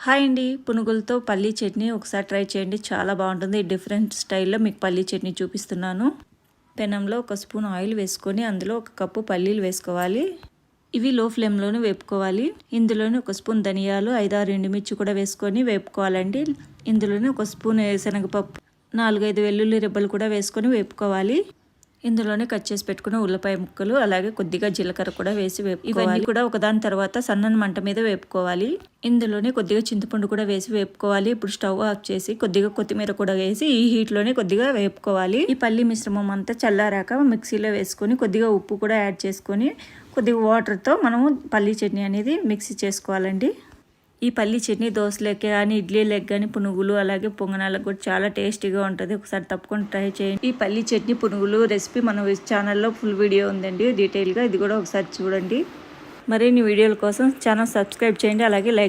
Hi అండి, పునుగులతో పల్లీ చట్నీ ఒకసారి ట్రై చేయండి. చాలా బాగుంటుంది. డిఫరెంట్ స్టైల్లో మీకు పల్లీ చట్నీ చూపిస్తున్నాను. పెనంలో ఒక స్పూన్ ఆయిల్ వేసుకొని అందులో ఒక కప్పు పల్లీలు వేసుకోవాలి. ఇవి లో ఫ్లేమ్లోనే వేపుకోవాలి. ఇందులోనే ఒక స్పూన్ ధనియాలు, 5-6 ఎండుమిర్చి కూడా వేసుకొని వేపుకోవాలండి. ఇందులోనే ఒక స్పూన్ శనగపప్పు, 4-5 వెల్లుల్లి రెబ్బలు కూడా వేసుకొని వేపుకోవాలి. ఇందులోనే కట్ చేసి పెట్టుకున్న ఉల్లిపాయ ముక్కలు, అలాగే కొద్దిగా జీలకర్ర కూడా వేసి వేపుకోవాలి. ఇవన్నీ కూడా ఒకదాని తర్వాత సన్నని మంట మీద వేపుకోవాలి. ఇందులోనే కొద్దిగా చింతపండు కూడా వేసి వేపుకోవాలి. ఇప్పుడు స్టవ్ ఆఫ్ చేసి కొద్దిగా కొత్తిమీర కూడా వేసి ఈ హీట్లోనే కొద్దిగా వేపుకోవాలి. ఈ పల్లి మిశ్రమం అంతా చల్లారాక మిక్సీలో వేసుకొని కొద్దిగా ఉప్పు కూడా యాడ్ చేసుకొని కొద్దిగా వాటర్తో మనము పల్లి చట్నీ అనేది మిక్సీ చేసుకోవాలండి. ఈ పల్లి చట్నీ దోశలకి కానీ, ఇడ్లీలకి కానీ, పునుగులు అలాగే పొంగనాలకు కూడా చాలా టేస్టీగా ఉంటుంది. ఒకసారి తప్పకుండా ట్రై చేయండి. ఈ పల్లి చట్నీ పునుగులు రెసిపీ మన ఛానల్లో ఫుల్ వీడియో ఉందండి డీటెయిల్గా. ఇది కూడా ఒకసారి చూడండి. మరిన్ని వీడియోల కోసం ఛానల్ సబ్స్క్రైబ్ చేయండి, అలాగే లైక్